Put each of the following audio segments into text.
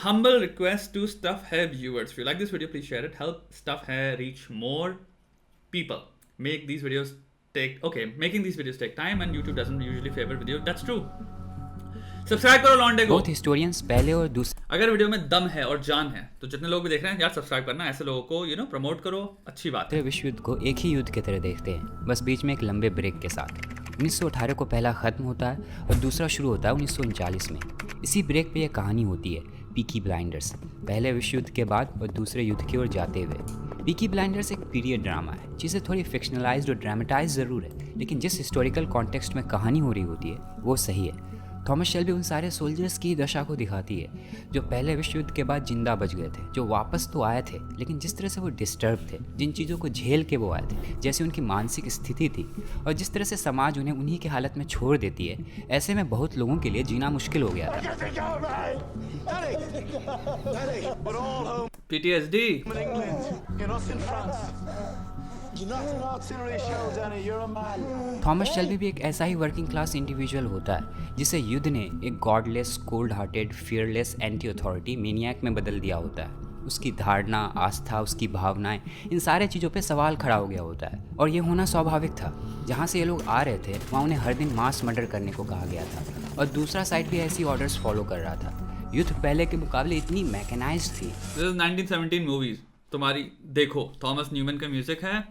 humble request to Stuff Hair viewers. If you like this video, please share it. Help Stuff Hair reach more people. Making these videos take time, and YouTube doesn't usually favor video. That's true. Subscribe करो लॉन्डे को। बहुत historians पहले और दूसरे, अगर video में दम है और जान है तो जितने लोग भी देख रहे हैं यार सब्सक्राइब करना, ऐसे लोगों को प्रमोट करो, अच्छी बात है। विश्व युद्ध को एक ही युद्ध की तरह देखते हैं, बस बीच में एक लंबे ब्रेक के साथ। 1918 को पहला ख़त्म होता है और दूसरा शुरू होता है 1939 में। इसी ब्रेक पे यह कहानी होती है पीकी ब्लाइंडर्स, पहले विश्व युद्ध के बाद और दूसरे युद्ध की ओर जाते हुए। पीकी ब्लाइंडर्स एक पीरियड ड्रामा है, चीज़ें थोड़ी फिक्शनलाइज्ड और ड्रामेटाइज ज़रूर है, लेकिन जिस हिस्टोरिकल कॉन्टेक्स्ट में कहानी हो रही होती है वो सही है। थॉमस शेल्बी उन सारे सोल्जर्स की दशा को दिखाती है जो पहले विश्व युद्ध के बाद जिंदा बच गए थे, जो वापस तो आए थे लेकिन जिस तरह से वो डिस्टर्ब थे, जिन चीज़ों को झेल के वो आए थे, जैसे उनकी मानसिक स्थिति थी और जिस तरह से समाज उन्हें उन्हीं की हालत में छोड़ देती है, ऐसे में बहुत लोगों के लिए जीना मुश्किल हो गया था। PTSD। थॉमस शेल्बी भी एक ऐसा ही वर्किंग क्लास इंडिविजुअल होता है जिसे युद्ध ने एक godless, cold hearted, fearless anti authority maniac में बदल दिया होता है। उसकी धारणा, आस्था, उसकी भावनाएं, इन सारे चीज़ों पे सवाल खड़ा हो गया होता है और ये होना स्वाभाविक था। जहाँ से ये लोग आ रहे थे वहाँ उन्हें हर दिन मास मर्डर करने को कहा गया था और दूसरा साइड भी ऐसी ऑर्डर्स फॉलो कर रहा था। युद्ध पहले के मुकाबले इतनी मैकेनाइज्ड थी। 1917 मूवीज तुम्हारी देखो, थॉमस न्यूमैन का म्यूजिक है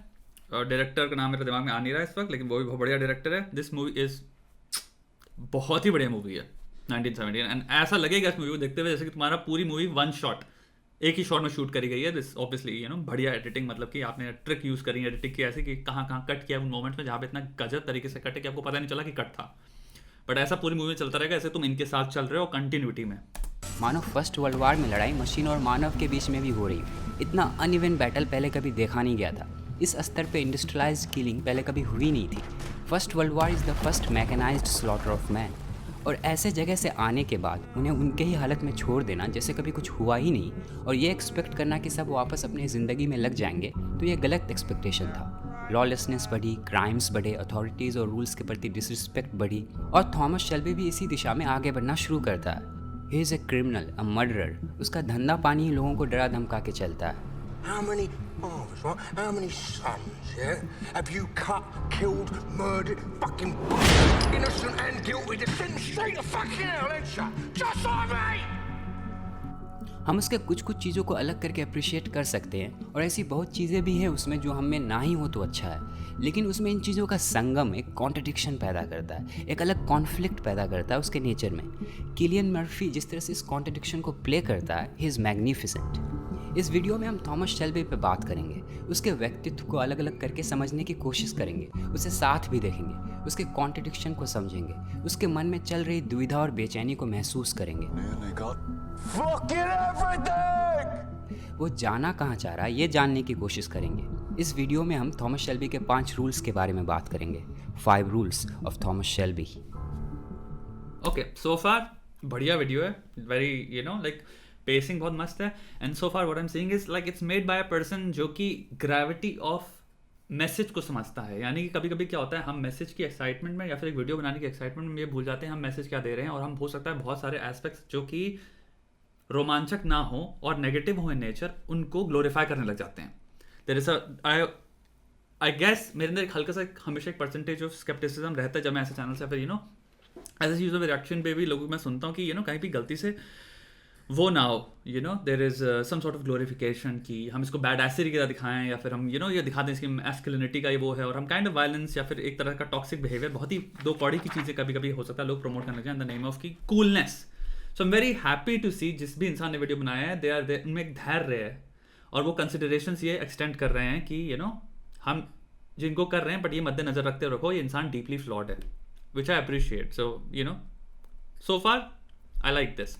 और डायरेक्टर का नाम मेरे दिमाग में आ नहीं रहा है इस वक्त, लेकिन वो भी बहुत बढ़िया डायरेक्टर है। दिस मूवी इज बहुत ही बढ़िया मूवी है 1917, एंड ऐसा लगेगा इस मूवी को देखते हुए जैसे कि तुम्हारा पूरी मूवी वन शॉट, एक ही शॉट में शूट करी गई है। दिस ऑब्वियसली बढ़िया एडिटिंग, मतलब कि आपने ट्रिक यूज करी है एडिटिंग की, ऐसे कि कहाँ कट किया उन मोमेंट्स में जहाँ पे इतना गजब तरीके से कट है कि आपको पता नहीं चला कि कट था। बट ऐसा पूरी मूवी में चलता रहेगा ऐसे तुम इनके साथ चल रहे हो कंटिन्यूटी में। मानो फर्स्ट वर्ल्ड वॉर में लड़ाई मशीन और मानव के बीच में भी हो रही। इतना अनइवन बैटल पहले कभी देखा नहीं गया था। इस स्तर पे इंडस्ट्रियलाइज्ड किलिंग पहले कभी हुई नहीं थी। First world war is the first mechanised slaughter of man. और ऐसे जगह से आने के बाद उन्हें उनके ही हालत में छोड़ देना जैसे कभी कुछ हुआ ही नहीं, और ये एक्सपेक्ट करना कि सब वापस अपनी ज़िंदगी में लग जाएंगे, तो ये गलत एक्सपेक्टेशन था। लॉलेसनेस बढ़ी, क्राइम्स बढ़े, अथॉरिटीज़ और रूल्स के प्रति डिसरिस्पेक्ट बढ़ी, और थॉमस शेल्बी भी इसी दिशा में आगे बढ़ना शुरू करता है। He is a criminal, a murderer. उसका धंधा पानी लोगों को डरा धमका के चलता है। How many fathers, right? How many sons, yeah? Have you cut, killed, murdered, fucking innocent and guilty, just sent straight to fucking hell, ain't you? Just like me! हम उसके कुछ चीज़ों को अलग करके अप्रिशिएट कर सकते हैं, और ऐसी बहुत चीज़ें भी हैं उसमें जो हमें ना ही हो तो अच्छा है, लेकिन उसमें इन चीज़ों का संगम एक कॉन्ट्रडिक्शन पैदा करता है, एक अलग कॉन्फ्लिक्ट पैदा करता है उसके नेचर में। किलियन मर्फी जिस तरह से इस कॉन्ट्रडिक्शन को प्ले करता है, ही इज़ मैग्निफिसेंट। इस वीडियो में हम थॉमस शेल्बी पे बात करेंगे, उसके व्यक्तित्व को अलग अलग करके समझने की कोशिश करेंगे, उसे साथ भी देखेंगे, उसके कॉन्ट्रडिक्शन को समझेंगे, उसके मन में चल रही दुविधा और बेचैनी को महसूस करेंगे। वो जाना कहाँ चाह रहा है ये जानने की कोशिश करेंगे। इस वीडियो में हम थॉमस शेल्बी के 5 रूल्स के बारे में बात करेंगे। 5 rules of Thomas Shelby. Okay, so far बढ़िया वीडियो है, वेरी लाइक पेसिंग बहुत मस्त है, and so far what I am saying is like it's made by a person जो कि ग्रेविटी ऑफ मैसेज को समझता है। यानी कि कभी कभी क्या होता है, हम मैसेज की एक्साइटमेंट में या फिर एक वीडियो बनाने की एक्साइटमेंट में ये भूल जाते हैं हम मैसेज क्या दे रहे हैं, और हम हो सकता है बहुत सारे एस्पेक्ट्स जो कि रोमांचक ना हो और नेगेटिव हो इन नेचर, उनको ग्लोरीफाई करने लग जाते हैं। देयर इज आई गेस मेरे अंदर एक हल्का सा हमेशा एक परसेंटेज ऑफ स्केप्टिसिज्म रहता है जब मैं ऐसे चैनल से फिर ऐसे चीज़ों में रिएक्शन पे भी लोगों को मैं सुनता हूँ कि कहीं भी गलती से वो ना हो, there is some sort of glorification कि हम इसको बैड एसिड की तरह दिखाएं, या फिर हम ये दिखा दें इसकी एस्कुलिनिटी का ये वो है, और हम काइंड ऑफ वायलेंस या फिर एक तरह का टॉक्सिक बिहेवियर, बहुत ही दो कौड़ी की चीज़ें कभी कभी हो सकता है लोग प्रमोट करने लगे इन द नेम ऑफ की coolness. So I am very happy to see जिस भी इंसान ने वीडियो बनाया है, दे उनमें एक धैर्य है और वो कंसिडरेशंस ये एक्सटेंड कर रहे हैं कि हम जिनको कर रहे हैं बट ये मद्देनजर रखते रखो ये इंसान डीपली फ्लॉड है, which I appreciate. So far I like this.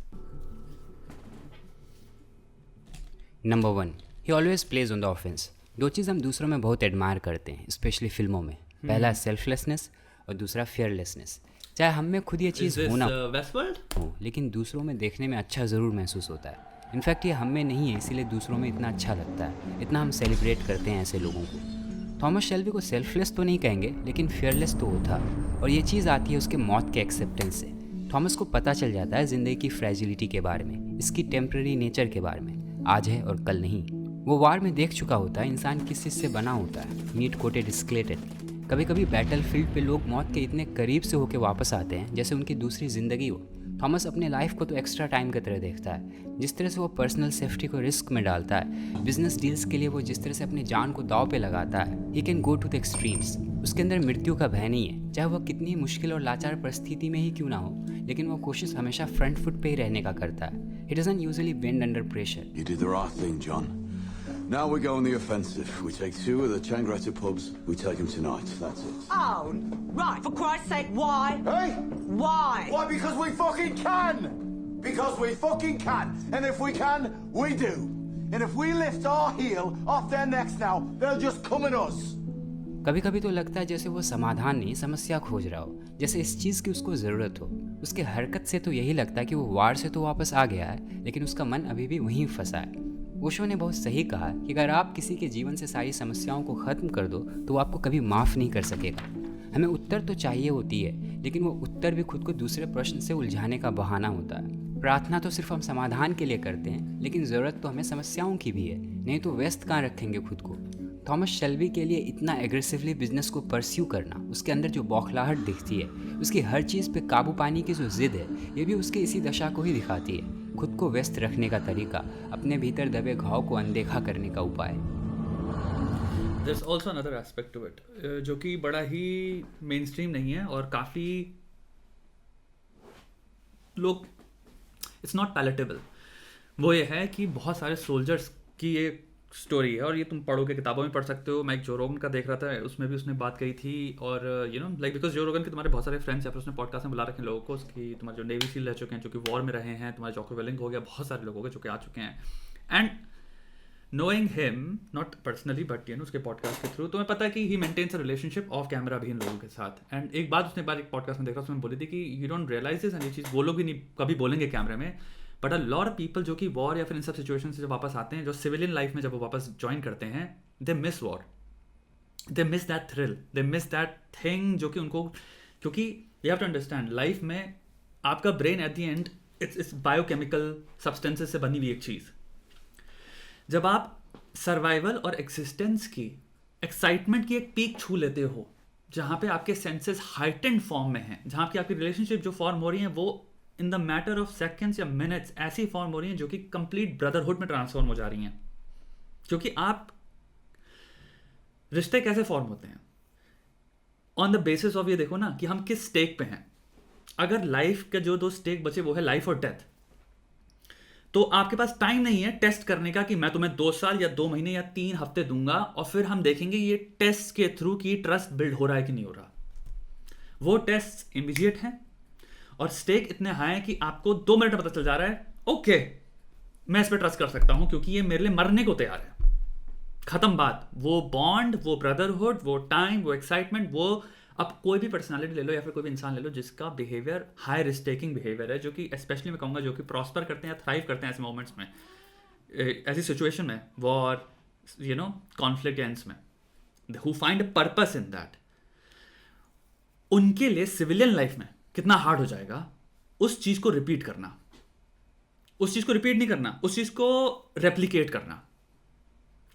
Number 1, he always plays on the offense. 2 चीज़ हम दूसरों में बहुत एडमायर करते हैं, स्पेशली फिल्मों में। पहला सेल्फलेसनेस और दूसरा फियरलेसनेस। चाहे हम में खुद ये चीज़ होना हो, लेकिन दूसरों में देखने में अच्छा ज़रूर महसूस होता है। इनफैक्ट ये हम में नहीं है, इसीलिए दूसरों में इतना अच्छा लगता है, इतना हम सेलिब्रेट करते हैं ऐसे लोगों को। थॉमस शेल्बी को सेल्फलेस तो नहीं कहेंगे, लेकिन फियरलेस तो वो था, और ये चीज़ आती है उसके मौत के एक्सेप्टेंस से। थॉमस को पता चल जाता है ज़िंदगी की फ्रेजिलिटी के बारे में, इसकी टेम्पररी नेचर के बारे में, आज है और कल नहीं। वो वार में देख चुका होता है इंसान किस चीज़ से बना होता है, मीट कोटेड स्केलेटन। कभी कभी बैटल फील्ड पे लोग मौत के इतने करीब से होकर वापस आते हैं जैसे उनकी दूसरी ज़िंदगी हो। थॉमस अपने लाइफ को तो एक्स्ट्रा टाइम की तरह देखता है। जिस तरह से वो पर्सनल सेफ्टी को रिस्क में डालता है, बिजनेस डील्स के लिए वो जिस तरह से अपनी जान को दाव पे लगाता है, he can go to the extremes. उसके अंदर मृत्यु का भय नहीं है, चाहे वह कितनी मुश्किल और लाचार परिस्थिति में ही क्यों ना हो, लेकिन वो कोशिश हमेशा फ्रंट फुट पे ही रहने का करता है। He doesn't usually bend under pressure. You did the right thing, John. Now we go on the offensive. We take 2 of the Changreta pubs. We take them tonight. That's it. Oh, right. For Christ's sake, why? Hey! Why? Why? Because we fucking can! Because we fucking can! And if we can, we do! And if we lift our heel off their necks now, they'll just come at us! कभी कभी तो लगता है जैसे वो समाधान नहीं समस्या खोज रहा हो, जैसे इस चीज़ की उसको ज़रूरत हो। उसके हरकत से तो यही लगता है कि वो वार से तो वापस आ गया है, लेकिन उसका मन अभी भी वहीं फंसा है। ओशो ने बहुत सही कहा कि अगर आप किसी के जीवन से सारी समस्याओं को ख़त्म कर दो तो वो आपको कभी माफ़ नहीं कर सकेगा। हमें उत्तर तो चाहिए होती है, लेकिन वो उत्तर भी खुद को दूसरे प्रश्न से उलझाने का बहाना होता है। प्रार्थना तो सिर्फ हम समाधान के लिए करते हैं, लेकिन ज़रूरत तो हमें समस्याओं की भी है, नहीं तो व्यस्त कहाँ रखेंगे खुद को। थॉमस शेल्बी के लिए इतना एग्रेसिवली बिजनेस को परस्यू करना, उसके अंदर जो बौखलाहट दिखती है, उसकी हर चीज़ पे काबू पाने की जो ज़िद है, ये भी उसकी इसी दशा को ही दिखाती है। खुद को व्यस्त रखने का तरीका, अपने भीतर दबे घाव को अनदेखा करने का उपाय। There's also another aspect to it, जो कि बड़ा ही मेन स्ट्रीम नहीं है और काफ़ी लोग इट्स नॉट पैलेटेबल। वो ये है कि बहुत सारे सोल्जर्स की ये स्टोरी है और ये तुम पढ़ोगे, किताबों में पढ़ सकते हो। मैं एक जो रोगन का देख रहा था, उसमें भी उसने बात कही थी। और यू नो लाइक बिकॉज जो रोगन के तुम्हारे बहुत सारे फ्रेंड्स या फिर उसने पॉडकास्ट में बुला रखे हैं लोगों को, उसकी तुम्हारे जो नेवी सील रह चुके हैं, जो कि वॉर में रहे हैं, तुम्हारे जॉको वेलिंग हो गया, बहुत सारे लोग हो गए जो कि आ चुके हैं। And knowing him not personally but you know उसके पॉडकास्ट के थ्रू, तो मैं पता है कि he maintains a relationship of camera भी इन लोगों के साथ। एंड एक बात उसने एक पॉडकास्ट में देखा, उसमें बोली थी कि you don't realise this, and ये चीज़ वो लोग भी नहीं कभी बोलेंगे कैमरे में, but a lot of people जो कि वॉर या फिर इन सब सिचुएशन से जब वापस आते हैं, जो सिविलियन लाइफ में जब वो वापस ज्वाइन करते हैं, they miss war, they miss that thrill, they miss that thing जो कि उनको, क्योंकि you have to understand life में आपका brain at the end its biochemical substances से बनी हुई एक चीज़। जब आप सर्वाइवल और एक्सिस्टेंस की एक्साइटमेंट की एक पीक छू लेते हो, जहाँ पे आपके सेंसेस हाइटेंड फॉर्म में हैं, जहाँ की आपकी रिलेशनशिप जो फॉर्म हो रही है वो in the matter of seconds या मिनट्स ऐसी फॉर्म हो रही हैं जो कि कंप्लीट ब्रदरहुड में ट्रांसफॉर्म हो जा रही हैं। क्योंकि आप रिश्ते कैसे फॉर्म होते हैं ऑन द बेसिस ऑफ, ये देखो ना कि हम किस स्टेक पे हैं। अगर लाइफ के जो 2 स्टेक बचे वो है लाइफ और डेथ, तो आपके पास टाइम नहीं है टेस्ट करने का कि मैं तुम्हें 2 साल या 2 महीने या 3 हफ्ते दूंगा और फिर हम देखेंगे ये टेस्ट के थ्रू कि ट्रस्ट बिल्ड हो रहा है कि नहीं हो रहा। वो टेस्ट इमीडिएट है और स्टेक इतने हाई हैं कि आपको 2 मिनट में पता चल जा रहा है, ओके मैं इस पर ट्रस्ट कर सकता हूं क्योंकि ये मेरे लिए मरने को तैयार है। खत्म बात। वो बॉन्ड, वो ब्रदरहुड, वो टाइम, वो एक्साइटमेंट, वो अब कोई भी पर्सनालिटी ले लो या फिर कोई भी इंसान ले लो जिसका behaviour high risk taking behaviour है, जो कि स्पेशली मैं कहूँगा जो कि प्रॉस्पर करते हैं या थ्राइव करते हैं ऐसे मोमेंट्स में, ऐसी सिचुएशन में, war, you know conflict ends में, who find a purpose in that, उनके लिए सिविलियन लाइफ में कितना हार्ड हो जाएगा उस चीज़ को रिपीट करना, उस चीज़ को रिपीट नहीं करना, उस चीज़ को रेप्लिकेट करना।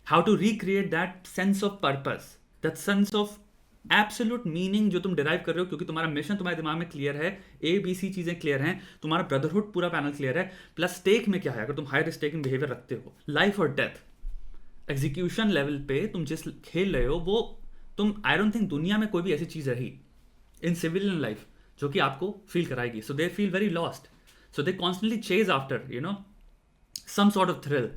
How to recreate that sense of purpose, that sense of absolute meaning जो तुम डिराइव कर रहे हो, क्योंकि तुम्हारा मिशन तुम्हारे दिमाग में क्लियर है, ABC चीज़ें क्लियर हैं, तुम्हारा ब्रदरहुड पूरा पैनल क्लियर है, प्लस स्टेक में क्या है। अगर तुम हाई रिस्क टेकिंग बिहेवियर रखते हो, लाइफ और डेथ एग्जीक्यूशन लेवल पे तुम जिस खेल रहे हो, वो तुम, आई डोंट थिंक दुनिया में कोई भी ऐसी चीज़ रही इन सिविलियन लाइफ जो कि आपको फील कराएगी। So they feel very lost, so they constantly chase after you know some sort of thrill.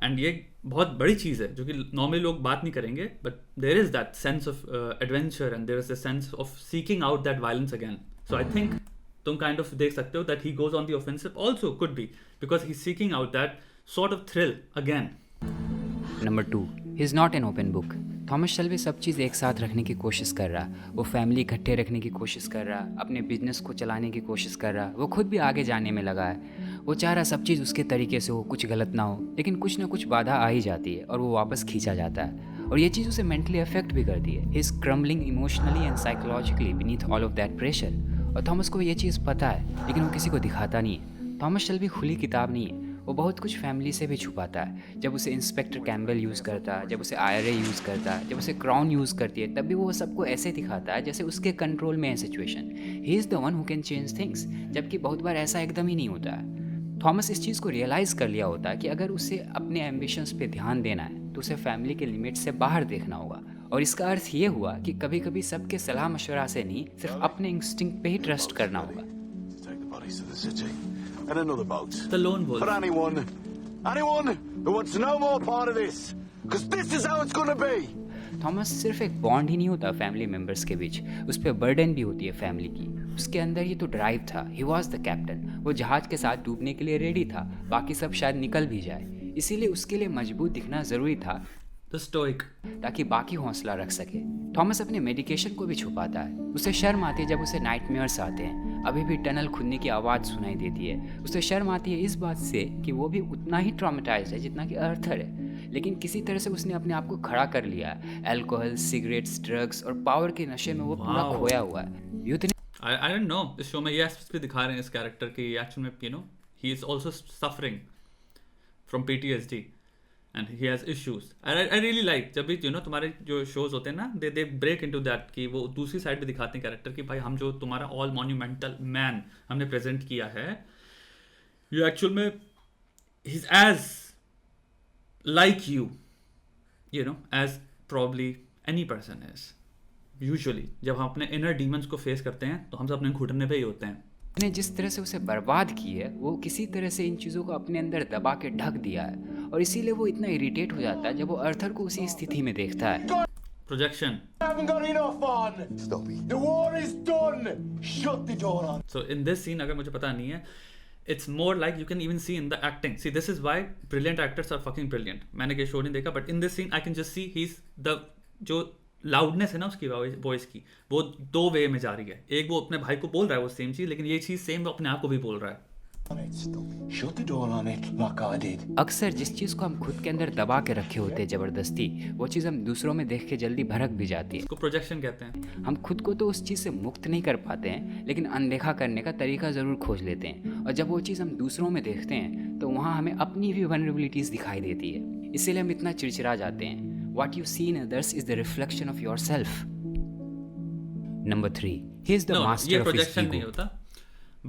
And ये बहुत बड़ी चीज़ है जो कि नॉर्मली लोग बात नहीं करेंगे, but there is that sense of adventure and there is the sense of seeking out that violence again. So I think तुम काइंड ऑफ देख सकते हो that he goes on the offensive also, could be because he is seeking out that sort of thrill again. Number 2, he is not an open book. Thomas Shelby सब चीज़ एक साथ रखने की कोशिश कर रहा, वो फैमिली इकट्ठे रखने की कोशिश कर रहा, अपने बिजनेस को चलाने की कोशिश कर रहा, वो खुद भी आगे जाने में लगा है। वो चाह रहा सब चीज़ उसके तरीके से हो, कुछ गलत ना हो, लेकिन कुछ ना कुछ बाधा आ ही जाती है और वो वापस खींचा जाता है, और ये चीज़ उसे मेंटली अफेक्ट भी करती है। He is crumbling emotionally and psychologically beneath all of that pressure. और थॉमस को ये चीज़ पता है, लेकिन वो किसी को दिखाता नहीं है। थॉमस शेल्बी खुली किताब नहीं है, वो बहुत कुछ फैमिली से भी छुपाता है। जब उसे इंस्पेक्टर कैम्बल यूज़ करता, जब उसे IRA यूज़ करता, जब उसे क्राउन यूज़ करती है, तब भी वो सबको ऐसे दिखाता है जैसे उसके कंट्रोल में है situation. He is the one who can change things, जबकि बहुत बार ऐसा एकदम ही नहीं होता है। थॉमस इस चीज़ को रियलाइज़ कर लिया होता है कि अगर उसे अपने एम्बिशंस पे ध्यान देना है तो उसे फैमिली के लिमिट से बाहर देखना होगा। और इसका अर्थ ये हुआ कि कभी कभी सबके सलाह मशवरा से नहीं, सिर्फ अपने इंस्टिंक्ट पे ही ट्रस्ट करना होगा। Take the bodies to the city. And another boat. The lone wolf. For anyone who wants no more part of this. Because this is how it's gonna be. Thomas सिर्फ एक bond ही नहीं होता family members के बीच, उस पर burden भी होती है फैमिली की। उसके अंदर ये तो ड्राइव था, ही वॉज द कैप्टन। वो जहाज के साथ डूबने के लिए रेडी था, बाकी सब शायद निकल भी जाए। इसीलिए उसके लिए मजबूत दिखना ज़रूरी था, The stoic. ताकि बाकी हौसला रख सके। थॉमस अपने मेडिकेशन को भी छुपाता है। उसे शर्म आती है जब उसे नाइटमेयर्स आते हैं, अभी भी टनल खुलने की आवाज़ सुनाई देती है। उसे शर्म आती है इस बात से कि वो भी उतना ही ट्रॉमेटाइज्ड है जितना कि अर्थर है, लेकिन किसी तरह से उसने अपने आप को खड़ा कर लिया है। अल्कोहल, सिगरेट्स, ड्रग्स और पावर के नशे में वो पूरा Wow. खोया हुआ है। Youth I don't know. इस शो में ये एस्पेक्ट भी दिखा रहे हैं इस कैरेक्टर की एक्चुअल में, he is also suffering from PTSD and he has issues. And I really like जब भी तुम्हारे जो shows होते हैं ना, they break into that कि वो दूसरी साइड भी दिखाते हैं कैरेक्टर की, भाई हम जो तुम्हारा all monumental man हमने प्रेजेंट किया है, ये एक्चुअल में he's as like you, as probably any person is. Usually जब हम अपने इनर डीमंस को फेस करते हैं तो हम सब अपने घुटने पे ही होते हैं। ने जिस तरह से उसे बर्बाद की है, वो किसी तरह से इन चीज़ों को अपने अंदर दबा के ढक दिया है, और इसीलिए वो इतना इरिटेट हो जाता है जब वो अर्थर को उसी स्थिति में देखता है। Projection. Haven't got enough on. Stop it. The war is done. Shut the door on. So in this scene, अगर मुझे पता नहीं है, it's more like you can even see in the acting. See, this is why brilliant actors are fucking brilliant. मैंने ये show नहीं देखा, but in this scene I can just see he's the जो लाउडनेस है ना उसकी voice की, वो दो वे में जा रही है। एक वो अपने भाई को बोल रहा है वो सेम चीज़, लेकिन ये चीज़ सेम वो अपने आप को भी बोल रहा है। Shut the door on it like I did. अक्सर जिस चीज़ को हम खुद के अंदर दबा के रखे होते हैं ज़बरदस्ती, वो चीज़ हम दूसरों में देख के जल्दी भड़क भी जाती है। इसको प्रोजेक्शन कहते हैं। हम खुद को तो उस चीज़ से मुक्त नहीं कर पाते हैं, लेकिन अनदेखा करने का तरीका ज़रूर खोज लेते हैं। और जब वो चीज़ हम दूसरों में देखते हैं तो वहाँ हमें अपनी भी वनरेबिलिटीज़ दिखाई देती है, इसीलिए हम इतना चिड़चिड़ा जाते हैं। What you see in others is the reflection of yourself. Number 3. He is the master ये of his प्रोजेक्शन नहीं ego. होता,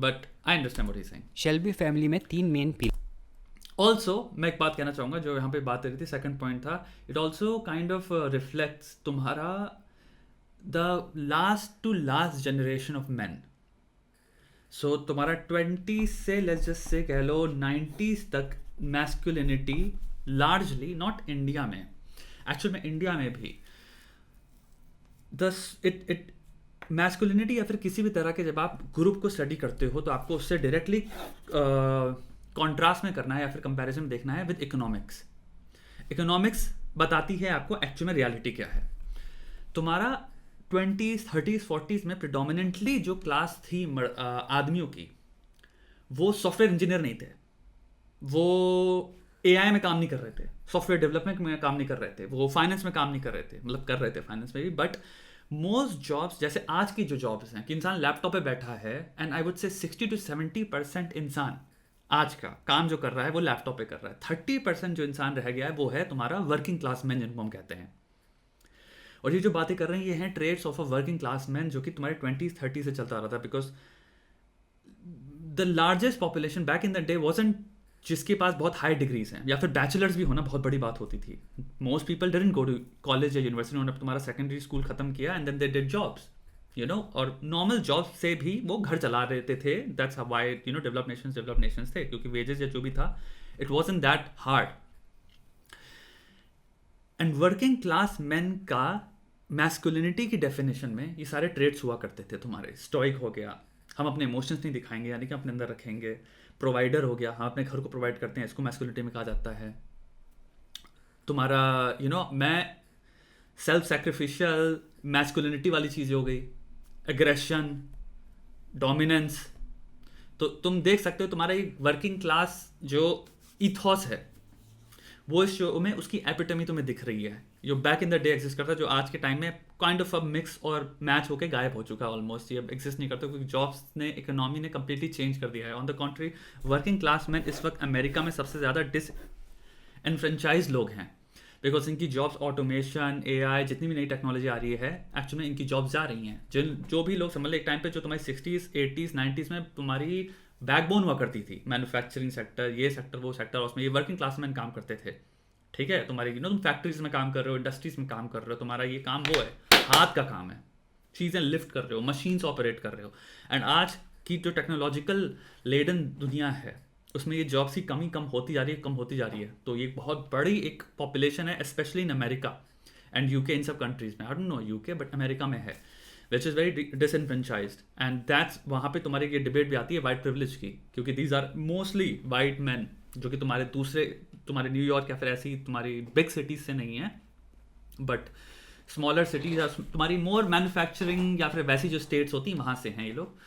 but I understand what he's saying. Shelby family में 3 मेन पिलर। ऑल्सो मैं एक बात कहना चाहूँगा, जो यहाँ पे बात हो रही थी, सेकंड पॉइंट था, it also kind of reflects तुम्हारा the last to last generation of man. So तुम्हारा 20 से लेट्स जस्ट से कह लो 90s तक मैस्कुलिनिटी लार्जली, नॉट इंडिया में, एक्चुअल में इंडिया में भी इट मैस्कुलिनिटी या फिर किसी भी तरह के जब आप ग्रुप को स्टडी करते हो तो आपको उससे डायरेक्टली कॉन्ट्रास्ट में करना है या फिर कंपैरिजन में देखना है विद इकोनॉमिक्स। इकोनॉमिक्स बताती है आपको एक्चुअल में रियलिटी क्या है। तुम्हारा 20s 30s 40s में प्रिडोमिनेंटली जो क्लास थी आदमियों की, वो सॉफ्टवेयर इंजीनियर नहीं थे, वो AI में काम नहीं कर रहे थे, सॉफ्टवेयर डेवलपमेंट में काम नहीं कर रहे थे, वो फाइनेंस में काम नहीं कर रहे थे, मतलब कर रहे थे फाइनेंस में भी, बट मोस्ट जॉब्स जैसे आज की जो जॉब्स हैं कि इंसान लैपटॉप पे बैठा है, and I would say 60 to 70% इंसान आज का काम जो कर रहा है वो लैपटॉप पे कर रहा है। 30% जो इंसान रह गया है वो है तुम्हारा वर्किंग क्लास मैन, जिनको हम कहते हैं। और ये जो बातें कर रहे हैं ये हैं trades of a working class man, जो कि तुम्हारे 20s 30s से चलता आ रहा था, because the largest population back in the day wasn't जिसके पास बहुत हाई डिग्रीज हैं या फिर बैचलर्स भी होना बहुत बड़ी बात होती थी। Most people didn't go to college या यूनिवर्सिटी, उन्होंने तुम्हारा सेकेंडरी स्कूल खत्म किया and then they did jobs, और नॉर्मल जॉब से भी वो घर चला रहे थे। दैट्स व्हाई डेवलप्ड नेशंस थे, क्योंकि वेजेस या जो भी था it wasn't that hard. And working class man का मैस्कुलिनिटी की डेफिनेशन में ये सारे ट्रेड्स हुआ करते थे तुम्हारे। स्टोइक हो गया, हम अपने इमोशंस नहीं दिखाएंगे यानी कि अपने अंदर रखेंगे। प्रोवाइडर हो गया, हम अपने घर को प्रोवाइड करते हैं, इसको मैस्कुलिनिटी में कहा जाता है। तुम्हारा मैं सेल्फ सैक्रिफिशियल मैस्कुलिनिटी वाली चीज़ हो गई, एग्रेशन, डोमिनेंस। तो तुम देख सकते हो तुम्हारा एक वर्किंग क्लास जो इथॉस है वो इस शो में उसकी एपिटमी तुम्हें दिख रही है, जो back in the day exist करता है, जो आज के टाइम में काइंड ऑफ अ मिक्स और मैच होकर गायब हो चुका है ऑलमोस्ट, ये अब एग्जिस्ट नहीं करता, क्योंकि जॉब्स ने, इकोनॉमी ने कम्प्लीटली चेंज कर दिया है। On the contrary working class man इस वक्त अमेरिका में सबसे ज़्यादा डिसएनफ्रेंचाइज लोग हैं, बिकॉज इनकी जॉब्स ऑटोमेशन, AI, जितनी भी नई टेक्नोलॉजी आ रही है, एक्चुअली इनकी जॉब्स जा रही हैं। जो भी लोग समझ लो एक टाइम पे जो तुम्हारी 60s 80s 90s में तुम्हारी बैकबोन हुआ करती थी, मैन्युफैक्चरिंग सेक्टर, ये सेक्टर वो सेक्टर, उसमें ये वर्किंग क्लास मैन काम करते थे, ठीक है। तुम्हारी तुम फैक्ट्रीज में काम कर रहे हो, इंडस्ट्रीज में काम कर रहे हो, तुम्हारा ये काम वो है, हाथ का काम है, चीज़ें लिफ्ट कर रहे हो, मशीन्स ऑपरेट कर रहे हो। एंड आज की जो टेक्नोलॉजिकल लेडन दुनिया है, उसमें ये जॉब्स की कमी कम होती जा रही है। तो ये बहुत बड़ी एक पॉपुलेशन है, specially in America and UK, इन सब कंट्रीज में। I don't know UK, but America में है, which is very disenfranchised. And that's वहाँ पे तुम्हारी ये डिबेट भी आती है वाइट प्रिविलेज की, क्योंकि these are mostly white man, जो कि तुम्हारे न्यूयॉर्क या फिर ऐसी तुम्हारी बिग सिटीज से नहीं है, बट स्मॉलर सिटीज, तुम्हारी मोर मैन्युफैक्चरिंग या फिर वैसी जो स्टेट्स होती हैं, वहाँ से हैं ये लोग।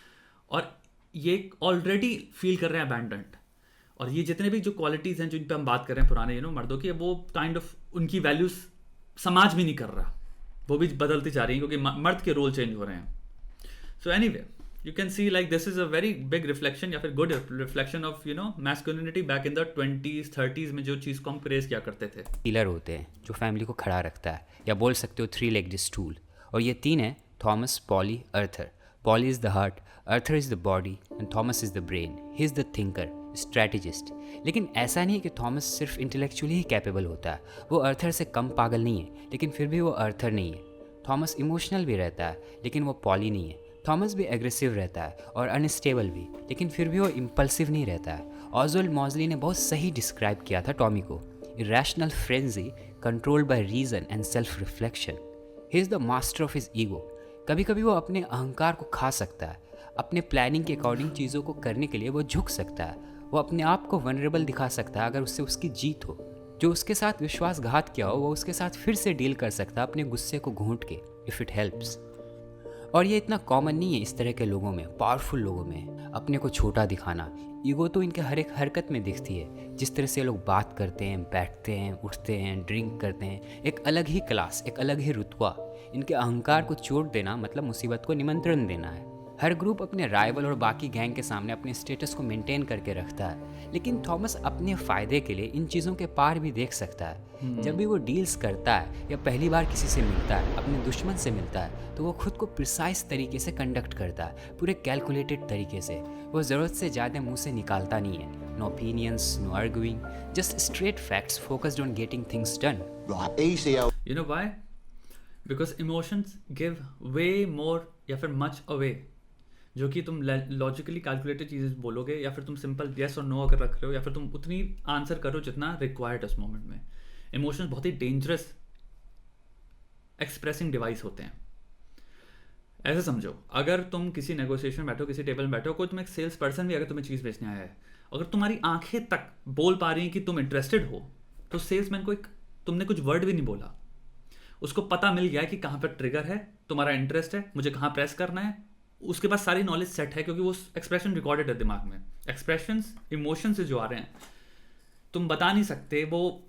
और ये ऑलरेडी फील कर रहे हैं अबैंडन्ड। और ये जितने भी जो क्वालिटीज़ हैं जिन पे हम बात कर रहे हैं पुराने मर्दों की, वो काइंड ऑफ उनकी वैल्यूज समाज भी नहीं कर रहा, वो भी बदलती जा रही हैं, क्योंकि मर्द के रोल चेंज हो रहे हैं। So anyway, you can see like this is a very big reflection या फिर good reflection of masculinity back in the 20s 30s में जो चीज़ को हम प्रेस किया करते थे। पिलर होते हैं जो फैमिली को खड़ा रखता है, या बोल सकते हो 3 legged स्टूल। और ये 3 हैं, Thomas, Polly, Arthur. Polly is the heart, Arthur is the body and Thomas is the brain. He is the thinker, strategist. लेकिन ऐसा नहीं है कि थॉमस सिर्फ इंटेलेक्चुअली ही कैपेबल होता है, वो अर्थर से कम पागल नहीं है, लेकिन फिर भी वो अर्थर नहीं है। थॉमस इमोशनल भी रहता है, लेकिन वो पॉली नहीं है। थॉमस भी एग्रेसिव रहता है और अनस्टेबल भी, लेकिन फिर भी वो इम्पल्सिव नहीं रहता है। ऑजवल्ड मॉजली ने बहुत सही डिस्क्राइब किया था टॉमी को, irrational frenzy controlled by reason and self reflection. He is the master of his ego. कभी कभी वो अपने अहंकार को खा सकता है, अपने प्लानिंग के अकॉर्डिंग चीज़ों को करने के लिए वो झुक सकता है, वो अपने आप को वनरेबल दिखा सकता है अगर उससे उसकी जीत हो। जो उसके साथ विश्वासघात किया हो, वो उसके साथ फिर से डील कर सकता है अपने गुस्से को घूंट के, इफ़ इट हेल्प्स। और ये इतना कॉमन नहीं है इस तरह के लोगों में, पावरफुल लोगों में, अपने को छोटा दिखाना। ईगो तो इनके हर एक हरकत में दिखती है, जिस तरह से लोग बात करते हैं, बैठते हैं, उठते हैं, ड्रिंक करते हैं। एक अलग ही क्लास, एक अलग ही रुतबा। इनके अहंकार को चोट देना मतलब मुसीबत को निमंत्रण देना है। हर ग्रुप अपने राइवल और बाकी गैंग के सामने अपने स्टेटस को मेंटेन करके रखता है, लेकिन थॉमस अपने फ़ायदे के लिए इन चीज़ों के पार भी देख सकता है। जब भी वो डील्स करता है या पहली बार किसी से मिलता है, अपने दुश्मन से मिलता है, तो वो खुद को प्रिसाइज तरीके से कंडक्ट करता है, पूरे कैलकुलेटेड तरीके से। वो ज़रूरत से ज़्यादा मुँह से निकालता नहीं है। No opinions, no arguing, just straight facts focused on getting things done. You know why? Because emotions give way more या फिर much away। जो कि तुम लॉजिकली कैलकुलेटेड चीज़ें बोलोगे, या फिर तुम सिंपल येस और नो अगर रख रहे हो, या फिर तुम उतनी आंसर करो जितना रिक्वायर्ड है उस मोमेंट में। इमोशंस बहुत ही डेंजरस एक्सप्रेसिंग डिवाइस होते हैं। ऐसे समझो, अगर तुम किसी नेगोशिएशन में बैठो, किसी टेबल में बैठो, कोई तुम एक सेल्स पर्सन भी अगर तुम्हें चीज़ बेचने आया है, अगर तुम्हारी आंखें तक बोल पा रही हैं कि तुम इंटरेस्टेड हो, तो सेल्समैन को तुमने कुछ वर्ड भी नहीं बोला, उसको पता मिल गया है कि कहाँ पर ट्रिगर है, तुम्हारा इंटरेस्ट है, मुझे कहाँ प्रेस करना है। उसके पास सारी नॉलेज सेट है, क्योंकि वो एक्सप्रेशन रिकॉर्डेड है दिमाग में। एक्सप्रेशंस इमोशन से जो आ रहे हैं तुम बता नहीं सकते, वो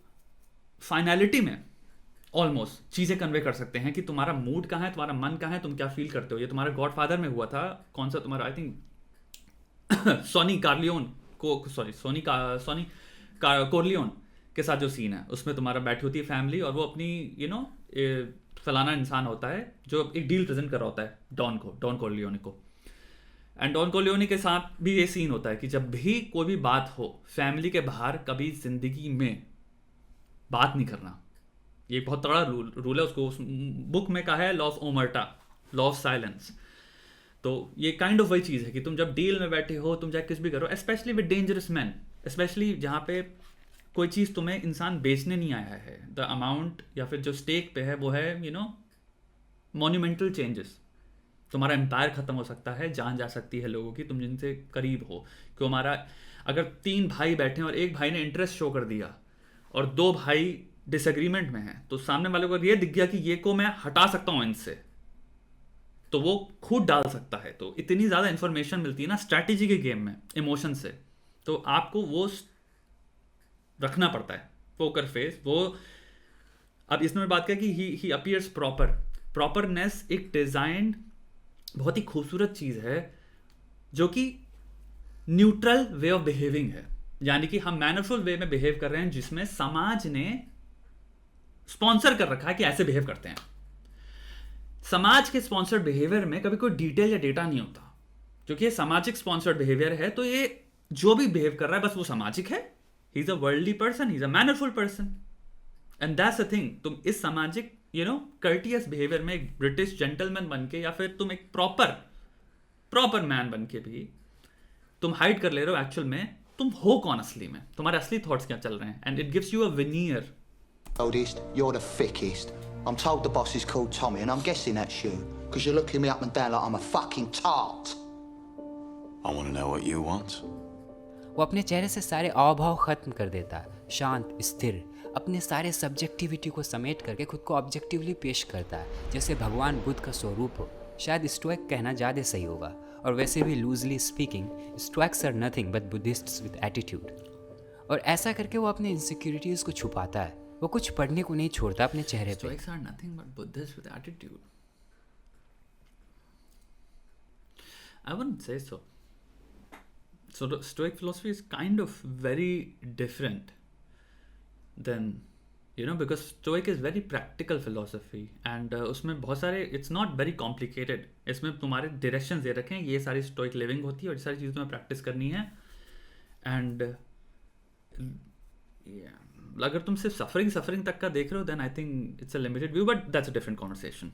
फाइनलिटी में ऑलमोस्ट चीज़ें कन्वे कर सकते हैं कि तुम्हारा मूड कहाँ है, तुम्हारा मन कहाँ है, तुम क्या फील करते हो। ये तुम्हारे गॉडफादर में हुआ था, कौन सा तुम्हारा, आई थिंक सोनी कोरलियोन के साथ जो सीन है, उसमें तुम्हारा बैठी होती है फैमिली, और वो अपनी फलाना इंसान होता है जो एक डील प्रेजेंट कर रहा होता है डॉन कोरलियोनी को। एंड डॉन कोरलियोनी के साथ भी ये सीन होता है कि जब भी कोई भी बात हो फैमिली के बाहर, कभी जिंदगी में बात नहीं करना। ये बहुत तगड़ा रूल है, उसको उस बुक में कहा है law of omerta, law of silence. तो ये काइंड ऑफ वही चीज़ है कि तुम जब डील में बैठे हो, तुम चाहे कुछ भी करो, specially with dangerous man, specially जहाँ पे कोई चीज़ तुम्हें इंसान बेचने नहीं आया है, द अमाउंट या फिर जो स्टेक पे है वो है मोन्यूमेंटल चेंजेस। तुम्हारा एम्पायर ख़त्म हो सकता है, जान जा सकती है लोगों की, तुम जिनसे करीब हो। क्यों हमारा अगर 3 भाई बैठे हैं और एक भाई ने इंटरेस्ट शो कर दिया और 2 भाई डिसएग्रीमेंट में हैं, तो सामने वाले को ये दिख गया कि ये को मैं हटा सकता हूँ इनसे, तो वो खुद डाल सकता है। तो इतनी ज़्यादा इंफॉर्मेशन मिलती है ना स्ट्रैटेजी के गेम में इमोशन से, तो आपको वो रखना पड़ता है, पोकर फेस, वो अब इसमें बात करें कि ही अपीयर्स प्रॉपरनेस एक डिजाइन बहुत ही खूबसूरत चीज है जो कि न्यूट्रल वे ऑफ बिहेविंग है, यानी कि हम मैनरफुल वे में बिहेव कर रहे हैं जिसमें समाज ने स्पॉन्सर कर रखा है कि ऐसे बिहेव करते हैं। समाज के स्पॉन्सर्ड बिहेवियर में कभी कोई डिटेल या डेटा नहीं होता, क्योंकि ये सामाजिक स्पॉन्सर्ड बिहेवियर है, तो ये जो भी बिहेव कर रहा है बस वो सामाजिक है। He is a worldly person, he is a mannerful person, and that's a thing. तुम इस सामाजिक कर्टियस बिहेवियर में एक ब्रिटिश जेंटलमैन बन के, या फिर तुम एक प्रॉपर मैन बन के भी तुम हाइड कर ले रहे हो एक्चुअल में तुम हो कौन असली में, तुम्हारे असली थॉट्स क्या चल रहे हैं, and it gives you a veneer. Oldest, you're the thickest. I'm told the boss is called Tommy, and I'm guessing that's you, because you're looking me up and down like I'm a fucking tart. I want to know what you want. वो अपने चेहरे से सारे आव-भाव खत्म कर देता है, शांत, स्थिर, अपने सारे सब्जेक्टिविटी को समेट करके खुद को ऑब्जेक्टिवली पेश करता है, जैसे भगवान बुद्ध का स्वरूप हो। शायद स्टोइक कहना ज़्यादा सही होगा, और वैसे भी loosely speaking stoics are nothing but Buddhists with attitude. और ऐसा करके वो अपने इनसिक्योरिटीज़ को छुपाता है, वो कुछ पढ़ने को नहीं छोड़ता अपने चेहरे पे। Stoics are nothing but Buddhists with attitude. I wouldn't say so. So the Stoic philosophy is kind of very different than, because Stoic is very practical philosophy, and उसमें बहुत सारे, it's not very complicated. इसमें तुम्हारे directions दे रखे हैं, ये सारी Stoic living होती है और ये सारी चीज़ें तुम्हें practice करनी है, and अगर तुम सिर्फ सफरिंग तक का देख रहे हो, then I think it's a limited view, but that's a different conversation.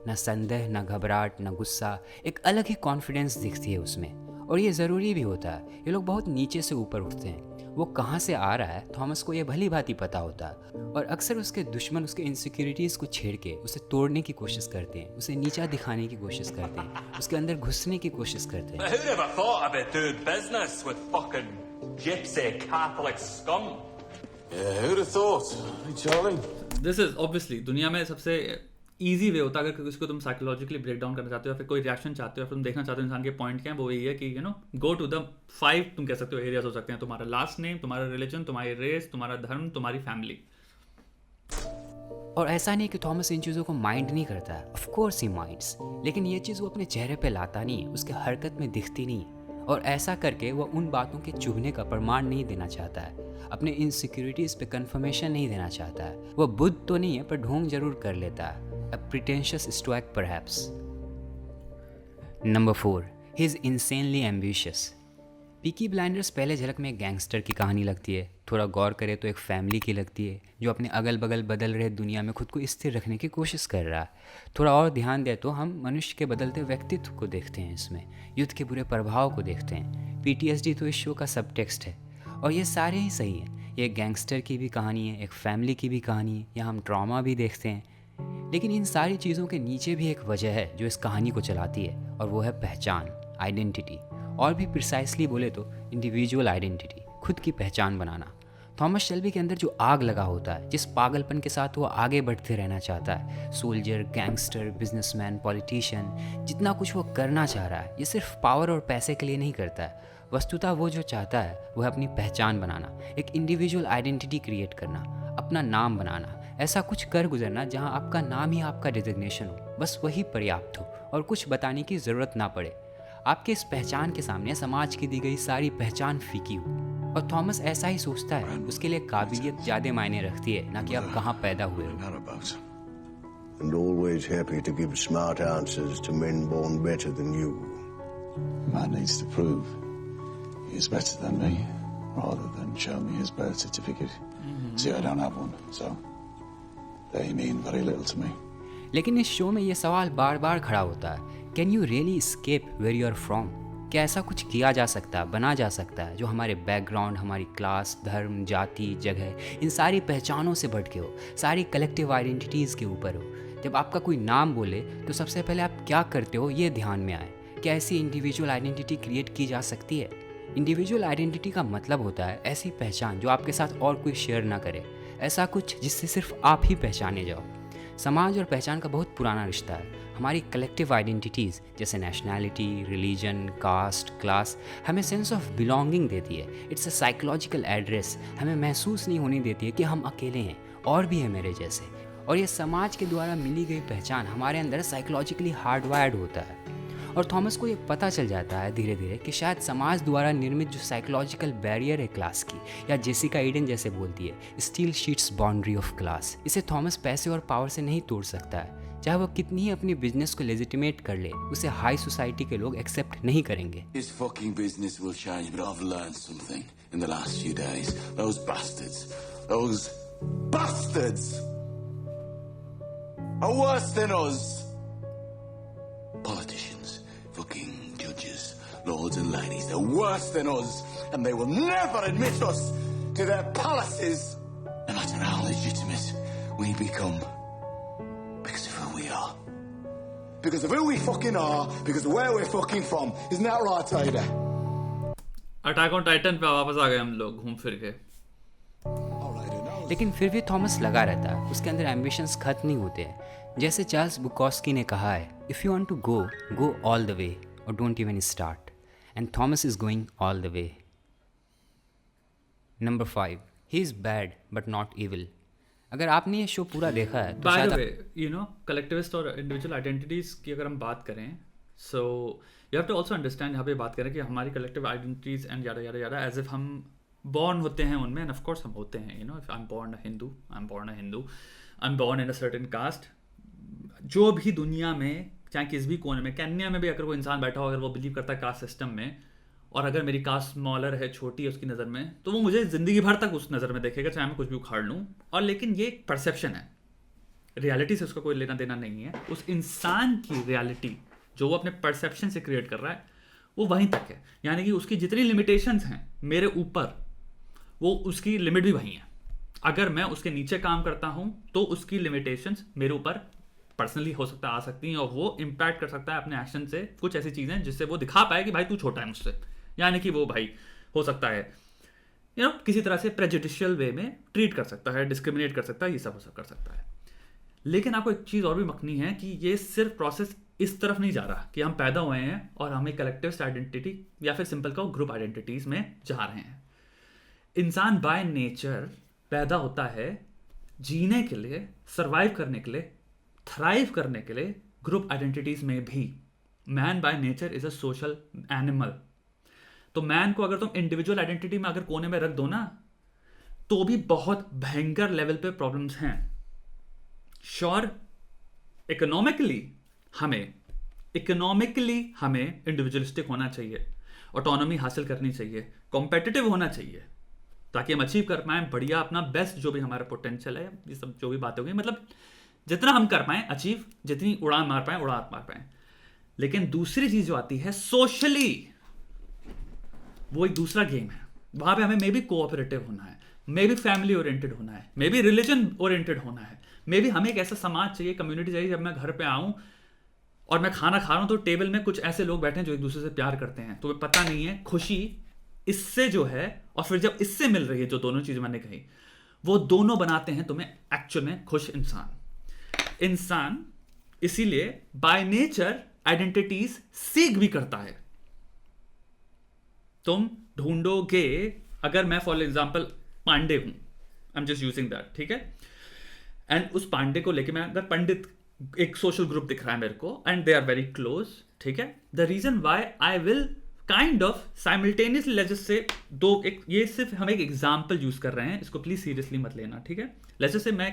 ना संदेह, ना घबराहट, ना गुस्सा, एक अलग ही कॉन्फिडेंस दिखती है उसमें, और ये ज़रूरी भी होता है। ये लोग बहुत नीचे से ऊपर उठते हैं, वो कहाँ से आ रहा है थॉमस को ये भली भांति पता होता है, और अक्सर उसके दुश्मन उसके इनसिक्योरिटीज़ को छेड़ के उसे तोड़ने की कोशिश करते हैं, उसे नीचा दिखाने की कोशिश करते हैं, उसके अंदर घुसने की कोशिश करते हैं। Who'd ever thought I'd be doing business with fucking gypsy Catholic scum? Yeah, who'd have thought? Hey, Charlie. This is obviously दुनिया में सबसे ईजी वे होता है अगर किसी को तुम साइकोलॉजिकली ब्रेक डाउन करना चाहते हो, या फिर कोई रिएक्शन चाहते हो, या फिर तुम देखना चाहते हो इंसान के पॉइंट क्या है, वो यही है कि गो टू द 5 तुम कह सकते हो एरियाज हो सकते हैं, तुम्हारा लास्ट नेम, तुम्हारा रिलीजन, तुम्हारी रेस, तुम्हारा धर्म, तुम्हारी फैमिली। और ऐसा नहीं कि थॉमस इन चीज़ों को माइंड नहीं करता है, ऑफ कोर्स ही माइंड्स, लेकिन ये चीज़ वो अपने चेहरे पे लाता नहीं है, उसके हरकत में दिखती नहीं है, और ऐसा करके वो उन बातों के चुभने का प्रमाण नहीं देना चाहता है, अपने इनसिक्योरिटीज़ पे कंफर्मेशन नहीं देना चाहता है। वो बुद्ध तो नहीं है पर ढोंग जरूर कर लेता है, a pretentious stoic perhaps. Number 4, he is insanely ambitious. Peaky blinders पहले झलक में एक गैंगस्टर की कहानी लगती है, थोड़ा गौर करे तो एक फैमिली की लगती है जो अपने अगल बगल बदल रहे दुनिया में खुद को स्थिर रखने की कोशिश कर रहा है। थोड़ा और ध्यान दे तो हम मनुष्य के बदलते व्यक्तित्व को देखते हैं, इसमें युद्ध के बुरे प्रभाव को देखते हैं। PTSD तो इस शो का सब टेक्स्ट है, और ये सारे ही सही हैं। ये एक गैंगस्टर की भी कहानी है, एक फैमिली की भी कहानी है, यहाँ हम ड्रामा भी देखते हैं, लेकिन इन सारी चीज़ों के नीचे भी एक वजह है जो इस कहानी को चलाती है, और वो है पहचान, आइडेंटिटी, और भी प्रिसाइसली बोले तो इंडिविजुअल आइडेंटिटी, खुद की पहचान बनाना। थॉमस शेल्बी के अंदर जो आग लगा होता है, जिस पागलपन के साथ वो आगे बढ़ते रहना चाहता है, सोल्जर, गैंगस्टर, बिजनेसमैन, पॉलिटिशियन, जितना कुछ वो करना चाह रहा है, ये सिर्फ पावर और पैसे के लिए नहीं करता है। वस्तुतः वो जो चाहता है वो है अपनी पहचान बनाना, एक इंडिविजुअल आइडेंटिटी क्रिएट करना, अपना नाम बनाना, ऐसा कुछ कर गुजरना जहाँ आपका नाम ही आपका डिजिग्नेशन हो, बस वही पर्याप्त हो और कुछ बताने की ज़रूरत ना पड़े। आपके इस पहचान के सामने समाज की दी गई सारी पहचान फीकी हो, और थॉमस ऐसा ही सोचता है। उसके लिए काबिलियत ज़्यादा मायने रखती है, ना कि आप कहाँ पैदा हुए हो। And always happy to give smart answers to men born better than you. Man needs to prove he is better than me, rather than show me his birth certificate. See, I don't have one, so they mean very little to me. लेकिन इस show में ये सवाल बार बार खड़ा होता है, can you really escape where you are from? क्या ऐसा कुछ किया जा सकता है, बना जा सकता है जो हमारे बैकग्राउंड, हमारी क्लास, धर्म, जाति, जगह, इन सारी पहचानों से बढ़ के हो, सारी कलेक्टिव आइडेंटिटीज़ के ऊपर हो? जब आपका कोई नाम बोले तो सबसे पहले आप क्या करते हो ये ध्यान में आए। क्या ऐसी इंडिविजुअल आइडेंटिटी क्रिएट की जा सकती है? इंडिविजुअल आइडेंटिटी का मतलब होता है ऐसी पहचान जो आपके साथ और कोई शेयर ना करे, ऐसा कुछ जिससे सिर्फ आप ही पहचाने जाओ। समाज और पहचान का बहुत पुराना रिश्ता है। हमारी कलेक्टिव आइडेंटिटीज़ जैसे नेशनैलिटी, रिलीजन, कास्ट, क्लास हमें सेंस ऑफ बिलोंगिंग देती है। इट्स अ साइकोलॉजिकल एड्रेस, हमें महसूस नहीं होने देती है कि हम अकेले हैं, और भी है मेरे जैसे। और ये समाज के द्वारा मिली गई पहचान हमारे अंदर साइकोलॉजिकली हार्डवायर्ड होता है। और थॉमस को ये पता चल जाता है धीरे धीरे कि शायद समाज द्वारा निर्मित जो साइकोलॉजिकल बैरियर है क्लास की, या जेसिका ईडन जैसे बोलती है, steel sheets boundary of class, इसे थॉमस पैसे और पावर से नहीं तोड़ सकता है। चाहे वो कितनी ही अपनी बिजनेस को लेजिटिमेट कर ले, उसे हाई सोसाइटी के लोग एक्सेप्ट नहीं करेंगे। His fucking business will change, but I've learned something in the last few days. Those bastards are worse than us. Politicians, fucking judges, lords and ladies, they're worse than us, and they will never admit us to their palaces, no matter how legitimate we become. Because of who we are. Because of who we fucking are, because of where we're fucking from. Isn't that right, Ada? Attack on Titan पे वापस आ गए हम लोग घूम फिर के। लेकिन फिर भी थॉमस लगा रहता है, उसके अंदर एम्बिशंस खत्म नहीं होते हैं। जैसे चार्ल्स बुकॉस्की ने कहा है, if you want to go all the way or don't even start, and Thomas is going all the way. Number 5, he is bad but not evil. अगर आपने ये शो पूरा देखा है तो by the way, you know, collectivist और individual identities की अगर हम बात करें, so you have to also understand, यहाँ पे बात करें कि हमारी कलेक्टिव आइडेंटिटीज एंड यादा यादा यादा एज इफ हम बॉर्न होते हैं उनमें, एंड ऑफ कोर्स हम होते हैं, you know, if I am born a Hindu, I am born in a certain caste. जो भी दुनिया में, चाहे किस भी कोने में, केन्या में भी अगर कोई इंसान बैठा हो, अगर वो बिलीव करता है कास्ट सिस्टम में, और अगर मेरी कास्ट स्मॉलर है, छोटी है उसकी नज़र में, तो वो मुझे ज़िंदगी भर तक उस नज़र में देखेगा, चाहे मैं कुछ भी उखाड़ लूँ। और लेकिन ये एक परसेप्शन है, रियलिटी से उसका कोई लेना देना नहीं है। उस इंसान की रियलिटी जो वो अपने परसेप्शन से क्रिएट कर रहा है, वो वहीं तक है। यानी कि उसकी जितनी लिमिटेशंस हैं मेरे ऊपर, वो उसकी लिमिट भी वहीं है। अगर मैं उसके नीचे काम करता हूँ तो उसकी लिमिटेशंस मेरे ऊपर पर्सनली हो सकता है, आ सकती हैं, और वो इम्पैक्ट कर सकता है अपने एक्शन से कुछ ऐसी चीज़ें जिससे वो दिखा पाए कि भाई तू छोटा है मुझसे। यानी कि वो भाई हो सकता है, यू नो, किसी तरह से प्रेजुडिशियल वे में ट्रीट कर सकता है, डिस्क्रिमिनेट कर सकता है, ये सब कर सकता है। लेकिन आपको एक चीज़ और भी मखनी है कि ये सिर्फ प्रोसेस इस तरफ नहीं जा रहा कि हम पैदा हुए हैं और हम एक कलेक्टिव आइडेंटिटी या फिर सिंपल का ग्रुप आइडेंटिटीज़ में जा रहे हैं। इंसान बाय नेचर पैदा होता है जीने के लिए, सर्वाइव करने के लिए, थ्राइव करने के लिए ग्रुप आइडेंटिटीज में भी। Man by nature is a social animal. तो मैन को अगर तुम इंडिविजुअल आइडेंटिटी में अगर कोने में रख दो ना, तो भी बहुत भयंकर लेवल पे प्रॉब्लम्स हैं। श्योर, इकोनॉमिकली हमें इंडिविजुअलिस्टिक होना चाहिए, ऑटोनॉमी हासिल करनी चाहिए, कॉम्पिटिटिव होना चाहिए, ताकि हम अचीव कर पाएं बढ़िया अपना बेस्ट, जो भी हमारा पोटेंशियल है, ये सब जो भी बातें होंगी, मतलब जितना हम कर पाएं अचीव, जितनी उड़ान मार पाएं। लेकिन दूसरी चीज जो आती है सोशली, वो एक दूसरा गेम है। वहां पे हमें मे बी कोऑपरेटिव होना है, मे बी फैमिली ओरिएंटेड होना है, मे बी रिलीजन ओरिएंटेड होना है, मे बी हमें एक ऐसा समाज चाहिए, कम्युनिटी चाहिए, जब मैं घर पे आऊं और मैं खाना खा रहा हूं तो टेबल में कुछ ऐसे लोग बैठे हैं जो एक दूसरे से प्यार करते हैं। तो पता नहीं है खुशी इससे जो है, और फिर जब इससे मिल रही है, जो दोनों चीजें मैंने कही, वो दोनों बनाते हैं तुम्हें एक्चुअल में खुश इंसान। इसीलिए बाय नेचर आइडेंटिटीज सीख भी करता है। तुम ढूंढोगे, अगर मैं फॉर एग्जाम्पल पांडे हूं, I am just using that, ठीक है, एंड उस पांडे को लेके मैं अगर पंडित, एक सोशल ग्रुप दिख रहा है मेरे को, and they are very close, ठीक है, the reason why I will kind of simultaneously, let's just say ये सिर्फ हम एक एग्जांपल यूज कर रहे हैं, इसको प्लीज सीरियसली मत लेना, ठीक है। लेट्स जस्ट से मैं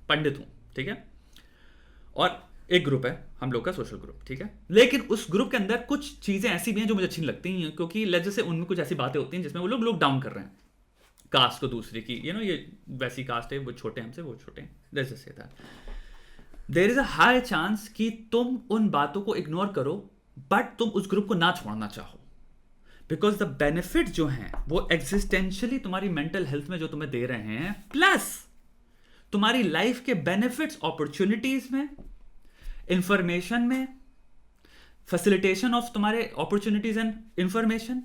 पंडित हूं, ठीक है, और एक ग्रुप है हम लोग का, सोशल ग्रुप, ठीक है, लेकिन उस ग्रुप के अंदर कुछ चीजें ऐसी भी हैं जो मुझे अच्छी लगती हैं, क्योंकि लेट्स जस्ट से उनमें कुछ ऐसी बातें होती हैं जिसमें वो लोग डाउन कर रहे हैं कास्ट को दूसरे की, यू नो, ये वैसी कास्ट है, वो छोटे हमसे, वो छोटे हैं, let's just say that there is a high chance कि तुम उन बातों को इग्नोर करो, बट तुम उस ग्रुप को ना छोड़ना चाहो, बिकॉज द बेनिफिट जो हैं वो एग्जिस्टेंशियली तुम्हारी मेंटल हेल्थ में जो तुम्हें दे रहे हैं, प्लस तुम्हारी लाइफ के बेनिफिट्स, अपॉर्चुनिटीज में, इंफॉर्मेशन में, फैसिलिटेशन ऑफ तुम्हारे अपॉर्चुनिटीज एंड इंफॉर्मेशन,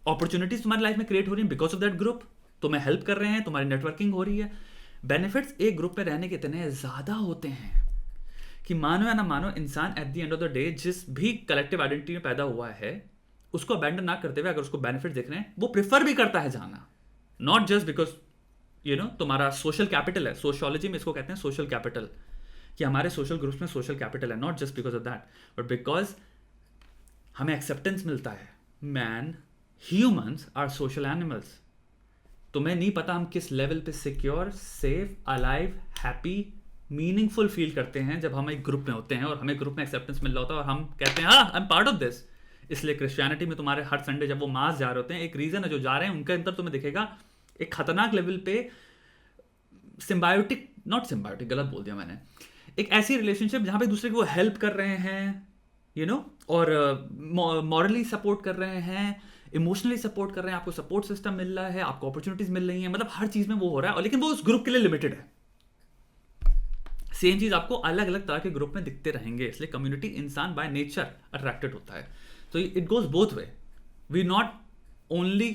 अपॉर्चुनिटीज तुम्हारी लाइफ में क्रिएट हो रही है बिकॉज ऑफ दैट ग्रुप, तुम्हें हेल्प कर रहे हैं, तुम्हारी नेटवर्किंग हो रही है, बेनिफिट्स एक ग्रुप में रहने के इतने ज़्यादा होते हैं कि मानो या ना मानो, इंसान eight the end of the day जिस भी कलेक्टिव आइडेंटिटी में पैदा हुआ है उसको अबैंडन ना करते हुए अगर उसको बेनिफिट देख रहे हैं, वो प्रेफर भी करता है जाना. नॉट जस्ट बिकॉज तुम्हारा सोशल कैपिटल है. सोशियोलॉजी में इसको कहते हैं सोशल कैपिटल, कि हमारे सोशल ग्रुप्स में सोशल कैपिटल है. Not just because of that, but because हमें एक्सेप्टेंस मिलता है. Man, humans are social animals. तुम्हें नहीं पता हम किस लेवल पे secure, safe, alive, happy, meaningful feel करते हैं जब हम एक ग्रुप में होते हैं और हमें ग्रुप में एक्सेप्टेंस मिल रहा होता है और हम कहते हैं हाँ I am part of this. इसलिए क्रिश्चियनिटी में तुम्हारे हर संडे जब वो मास जा रहे होते हैं, एक रीजन है जो जा रहे हैं उनके अंदर तुम्हें दिखेगा एक खतरनाक लेवल पे सिम्बायोटिक, नॉट सिम्बायोटिक, गलत बोल दिया मैंने, एक ऐसी रिलेशनशिप जहां पे दूसरे को वो हेल्प कर रहे हैं और मॉरली सपोर्ट कर रहे हैं, इमोशनली सपोर्ट कर रहे हैं, आपको सपोर्ट सिस्टम मिल रहा है, आपको अपॉर्चुनिटीज मिल रही हैं, मतलब हर चीज में वो हो रहा है. और लेकिन वो उस ग्रुप के लिए लिमिटेड है. सेम चीज आपको अलग अलग तरह के ग्रुप में दिखते रहेंगे. इसलिए कम्युनिटी इंसान बाय नेचर अट्रैक्टेड होता है. तो it goes both way. We not only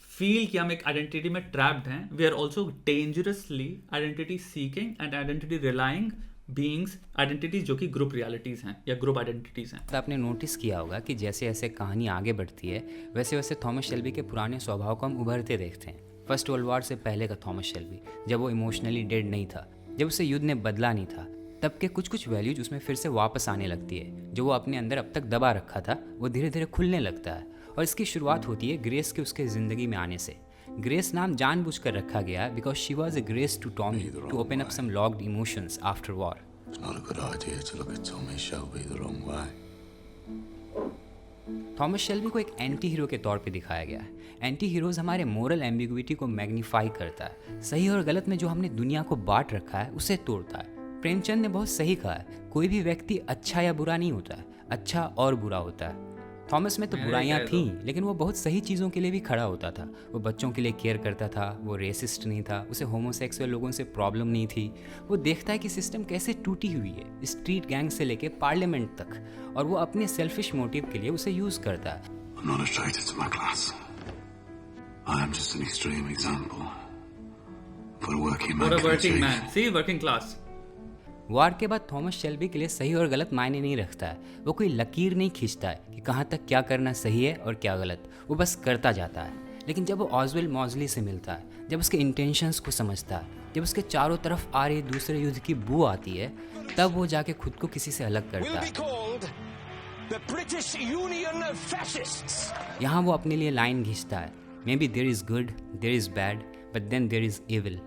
feel कि हम एक आइडेंटिटी में ट्रैप्ड हैं, we are also dangerously identity seeking and identity relying beings. Identities जो कि ग्रुप रियलिटीज हैं या ग्रुप आइडेंटिटीज हैं. तो आपने नोटिस किया होगा कि जैसे जैसे कहानी आगे बढ़ती है वैसे वैसे थॉमस शेल्बी के पुराने स्वभाव को हम उभरते देखते हैं. फर्स्ट वर्ल्ड वॉर से पहले का थॉमस शेल्बी, जब वो इमोशनली डेड नहीं था, जब उसे युद्ध ने बदला नहीं था, तब के कुछ कुछ वैल्यूज उसमें फिर से वापस आने लगती है. जो वो अपने अंदर अब तक दबा रखा था वो धीरे धीरे खुलने लगता है. और इसकी शुरुआत होती है ग्रेस के उसके ज़िंदगी में आने से. ग्रेस नाम जानबूझकर रखा गया because she was a grace to Tommy to open up some locked emotions after war. It's not a good idea to look at Tommy Shelby the wrong way. Thomas Shelby को एक anti hero के तौर पे दिखाया गया है. Anti heroes हमारे moral ambiguity को मैग्नीफाई करता है. सही और गलत में जो हमने दुनिया को बांट रखा है उसे तोड़ता है. प्रेमचंद ने बहुत सही कहा है, कोई भी व्यक्ति अच्छा या बुरा नहीं होता है, अच्छा और बुरा होता है. थॉमस में तो बुराइयां थीं, लेकिन वो बहुत सही चीज़ों के लिए भी खड़ा होता था. वो बच्चों के लिए केयर करता था, वो रेसिस्ट नहीं था, उसे होमोसेक्सुअल लोगों से प्रॉब्लम नहीं थी. वो देखता है कि सिस्टम कैसे टूटी हुई है, स्ट्रीट गैंग से लेके पार्लियामेंट तक, और वो अपने सेल्फिश मोटिव के लिए उसे यूज़ करता है. I'm not a traitor to my class. I am just an extreme example. For a working man. For a working man. See, working class. वार के बाद थॉमस शेल्बी के लिए सही और गलत मायने नहीं रखता है. वो कोई लकीर नहीं खींचता है कि कहाँ तक क्या करना सही है और क्या गलत. वो बस करता जाता है. लेकिन जब वो ऑजवेल मॉजली से मिलता है, जब उसके इंटेंशंस को समझता है, जब उसके चारों तरफ आ रही दूसरे युद्ध की बू आती है, तब वो जाके खुद को किसी से अलग करता है. यहाँ वो अपने लिए लाइन खींचता है, maybe there is good, there is bad, but then there is evil.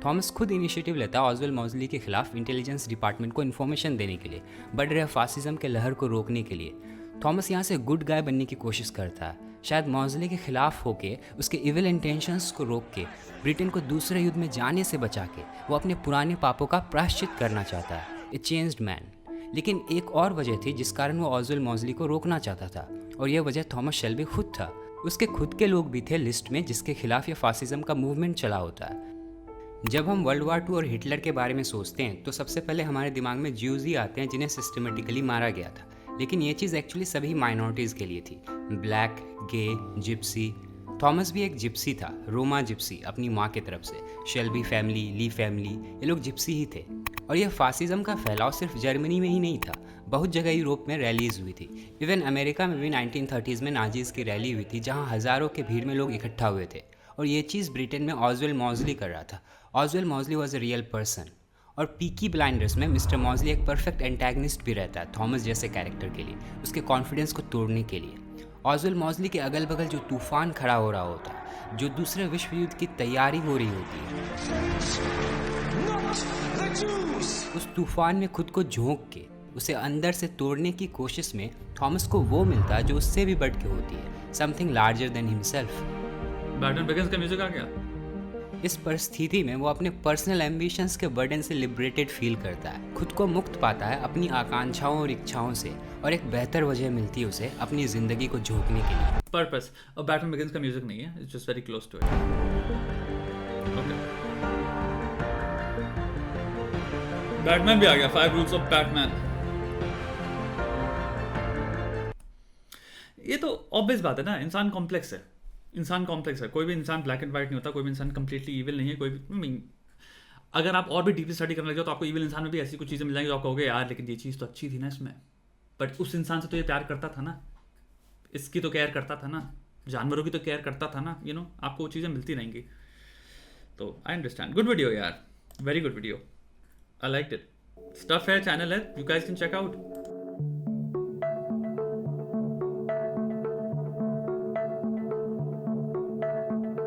Thomas खुद इनिशिएटिव लेता है ऑजवेल मॉजली के खिलाफ इंटेलिजेंस डिपार्टमेंट को इन्फॉर्मेशन देने के लिए, बढ़ रहे फासिज्म के लहर को रोकने के लिए. थॉमस यहाँ से गुड गाय बनने की कोशिश करता है, शायद मॉजली के खिलाफ होके, उसके इविल इंटेंशंस को रोक के, ब्रिटेन को दूसरे युद्ध में जाने से बचा के वो अपने पुराने पापों का प्रायश्चित करना चाहता है. ए चेंज्ड मैन. लेकिन एक और वजह थी जिस कारण वो ऑजवेल मॉजली को रोकना चाहता था, और यह वजह थॉमस शेल्बी खुद था. उसके खुद के लोग भी थे लिस्ट में जिसके खिलाफ ये फासिज्म का मूवमेंट चला होता है. जब हम वर्ल्ड वॉर 2 और हिटलर के बारे में सोचते हैं तो सबसे पहले हमारे दिमाग में ज्यूज ही आते हैं जिन्हें सिस्टमेटिकली मारा गया था. लेकिन ये चीज़ एक्चुअली सभी माइनॉरिटीज़ के लिए थी. ब्लैक, गे, जिप्सी. थॉमस भी एक जिप्सी था, रोमा जिप्सी, अपनी माँ की तरफ से. शेल्बी फैमिली, ली फैमिली, ये लोग जिप्सी ही थे. और यह फासिज्म का फैलाव सिर्फ जर्मनी में ही नहीं था, बहुत जगह यूरोप में रैलीज हुई थी. इवन अमेरिका में भी 1930s में नाजीज़ की रैली हुई थी जहाँ हज़ारों के भीड़ में लोग इकट्ठा हुए थे. और ये चीज़ ब्रिटेन में ऑजवेल मॉजली कर रहा था. ऑजवेल मॉजली वॉज अ रियल पर्सन. और पीकी ब्लाइंडर्स में मिस्टर मॉजली एक परफेक्ट एंटैगनिस्ट भी रहता है थॉमस जैसे कैरेक्टर के लिए, उसके कॉन्फिडेंस को तोड़ने के लिए. ऑजवेल मॉजली के अगल बगल जो तूफान खड़ा हो रहा होता है, जो दूसरे विश्व युद्ध की तैयारी हो रही होती है, उस तूफान में खुद को झोंक के उसे अंदर से तोड़ने की कोशिश में थॉमस को वो मिलता है जो उससे भी बढ़ के होती है, something larger than himself. Batman begins का म्यूजिक आ गया. इस परिस्थिति में वो अपने पर्सनल एम्बिशंस के बर्डन से लिबरेटेड फील करता है, खुद को मुक्त पाता है अपनी आकांक्षाओं और इच्छाओं से, और एक बेहतर वजह मिलती है उसे अपनी जिंदगी को झोंकने के लिए. पर्पस. और बैटमैन बिगिंस का म्यूजिक नहीं है, it's just very close to it. Okay, Batman भी आ गया. 5 रूल्स ऑफ बैटमैन. ये तो ऑब्वियस बात है ना, इंसान कॉम्प्लेक्स है. इंसान कॉम्प्लेक्स है. कोई भी इंसान ब्लैक एंड वाइट नहीं होता, कोई भी इंसान कंप्लीटली इविल नहीं है. कोई भी अगर आप और भी डीपली स्टडी करने लग जाओ तो आपको इविल इंसान में भी ऐसी कुछ चीज़ें मिल जाएंगी जो आप कहोगे यार लेकिन ये चीज़ तो अच्छी थी ना इसमें, बट उस इंसान से तो ये प्यार करता था ना, इसकी तो केयर करता था ना, जानवरों की तो केयर करता था ना, आपको वो चीज़ें मिलती रहेंगी. तो आई अंडरस्टैंड. गुड वीडियो यार, very good video, I like it. Stuff है, चैनल है, you guys can check out.